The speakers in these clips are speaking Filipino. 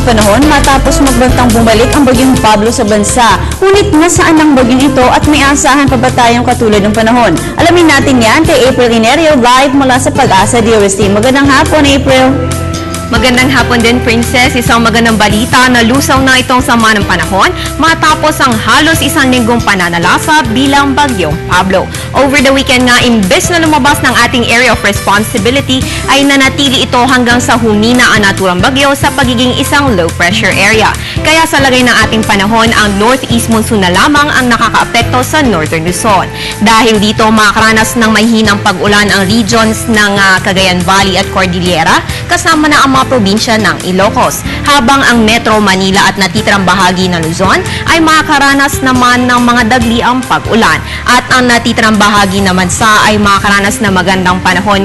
panahon matapos magbantang bumalik ang bagyong Pablo sa bansa. Ngunit nasaan ang bagyong ito at may asahan pa ba tayong katulad ng panahon? Alamin natin yan kay April Inerio live mula sa Pag-asa DOST. Magandang hapon, April. Magandang hapon din, Princess. Isang magandang balita na lusaw na itong sama ng panahon matapos ang halos isang linggong pananalasa bilang bagyong Pablo. Over the weekend nga, imbes na lumabas ng ating area of responsibility, ay nanatili ito hanggang sa humina ang naturang bagyo sa pagiging isang low pressure area. Kaya sa lagay ng ating panahon, ang northeast monsoon na lamang ang nakakaapekto sa northern Luzon. Dahil dito, makakaranas ng mahinang pag-ulan ang regions ng Cagayan Valley at Cordillera, kasama na ang mga probinsya ng Ilocos, habang ang Metro Manila at natitirang bahagi ng Luzon ay makakaranas naman ng mga dagliang pag-ulan, at ang natitirang bahagi naman ay makakaranas ng magandang panahon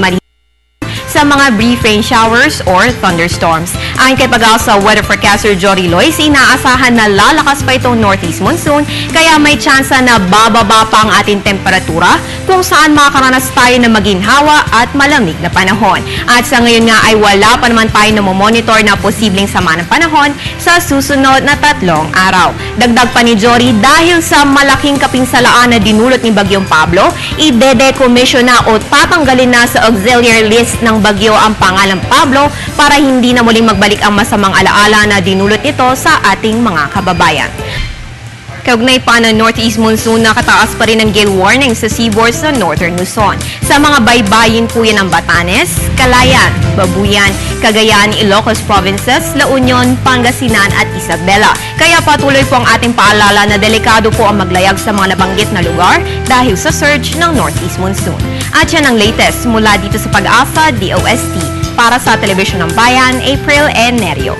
sa mga brief rain showers or thunderstorms. Ayon kay Pag-asa Weather Forecaster Jory Lois, inaasahan na lalakas pa itong northeast monsoon, kaya may tsansa na bababa pa ang ating temperatura, kung saan makakaranas tayo ng maginhawa at malamig na panahon. At sa ngayon nga ay wala pa naman tayo na monitor na posibleng sama ng panahon sa susunod na 3 araw. Dagdag pa ni Jory, dahil sa malaking kapinsalaan na dinulot ni Bagyong Pablo, ide-decommission na o tatanggalin na sa auxiliary list ng bagyo ang pangalang Pablo para hindi na muling magbalik ang masamang alaala na dinulot nito sa ating mga kababayan. Kaugnay pa ng northeast monsoon, nakataas pa rin ang gale warning sa seaboard sa northern Luzon. Sa mga baybayin po yan ng Batanes, Calayan, Babuyan, Cagayan, Ilocos Provinces, La Union, Pangasinan at Isabela. Kaya patuloy po ang ating paalala na delikado po ang maglayag sa mga nabanggit na lugar dahil sa surge ng northeast monsoon. At yan ang latest mula dito sa Pag-asa DOST. Para sa Telebisyon ng Bayan, April Nerio.